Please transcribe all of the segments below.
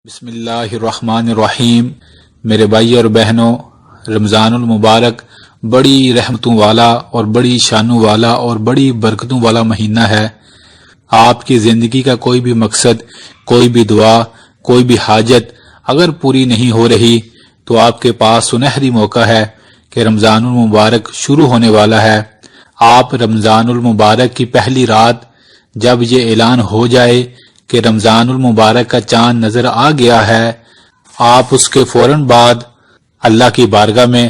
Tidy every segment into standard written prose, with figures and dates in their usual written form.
بسم اللہ الرحمن الرحیم۔ میرے بھائی اور بہنوں، رمضان المبارک بڑی رحمتوں والا اور بڑی شانوں والا اور بڑی برکتوں والا مہینہ ہے۔ آپ کی زندگی کا کوئی بھی مقصد، کوئی بھی دعا، کوئی بھی حاجت اگر پوری نہیں ہو رہی تو آپ کے پاس سنہری موقع ہے کہ رمضان المبارک شروع ہونے والا ہے۔ آپ رمضان المبارک کی پہلی رات جب یہ اعلان ہو جائے کہ رمضان المبارک کا چاند نظر آ گیا ہے، آپ اس کے فوراً بعد اللہ کی بارگاہ میں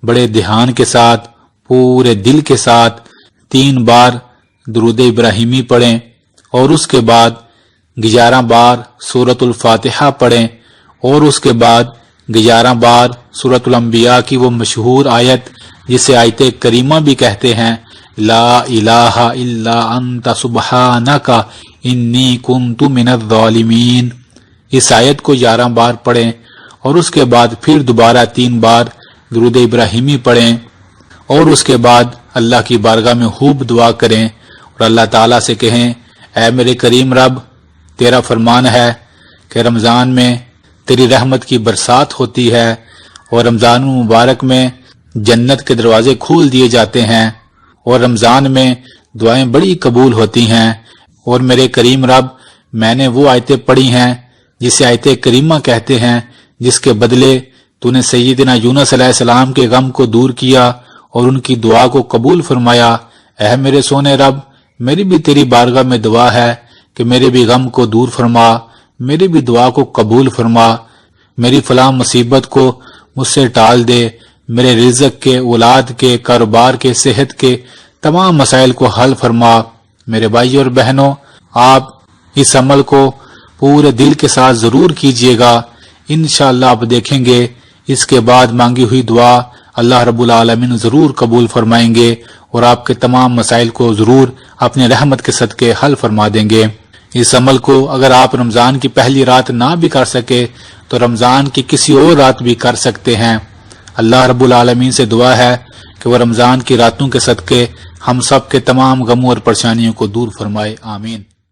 بڑے دھیان کے ساتھ، پورے دل کے ساتھ 3 بار درود ابراہیمی پڑھیں اور اس کے بعد 11 بار سورۃ الفاتحہ پڑھیں اور اس کے بعد 11 بار سورۃ الانبیاء کی وہ مشہور آیت جسے آیت کریمہ بھی کہتے ہیں، لا الہ الا انت سبحانک انی کنت من الظالمین، اس آیت کو 11 بار پڑھیں اور اس کے بعد پھر دوبارہ 3 بار درود ابراہیمی پڑھیں اور اس کے بعد اللہ کی بارگاہ میں خوب دعا کریں اور اللہ تعالیٰ سے کہیں، اے میرے کریم رب، تیرا فرمان ہے کہ رمضان میں تیری رحمت کی برسات ہوتی ہے اور رمضان المبارک میں جنت کے دروازے کھول دیے جاتے ہیں اور رمضان میں دعائیں بڑی قبول ہوتی ہیں، اور میرے کریم رب، میں نے وہ آیتیں پڑھی ہیں جسے آیت کریمہ کہتے ہیں، جس کے بدلے تو نے سیدنا یونس علیہ السلام کے غم کو دور کیا اور ان کی دعا کو قبول فرمایا۔ اے میرے سونے رب، میری بھی تیری بارگاہ میں دعا ہے کہ میرے بھی غم کو دور فرما، میری بھی دعا کو قبول فرما، میری فلاں مصیبت کو مجھ سے ٹال دے، میرے رزق کے، اولاد کے، کاروبار کے، صحت کے تمام مسائل کو حل فرما۔ میرے بھائی اور بہنوں، آپ اس عمل کو پورے دل کے ساتھ ضرور کیجئے گا، انشاءاللہ آپ دیکھیں گے اس کے بعد مانگی ہوئی دعا اللہ رب العالمین ضرور قبول فرمائیں گے اور آپ کے تمام مسائل کو ضرور اپنے رحمت کے صدقے حل فرما دیں گے۔ اس عمل کو اگر آپ رمضان کی پہلی رات نہ بھی کر سکے تو رمضان کی کسی اور رات بھی کر سکتے ہیں۔ اللہ رب العالمین سے دعا ہے کہ وہ رمضان کی راتوں کے صدقے ہم سب کے تمام غموں اور پریشانیوں کو دور فرمائے، آمین۔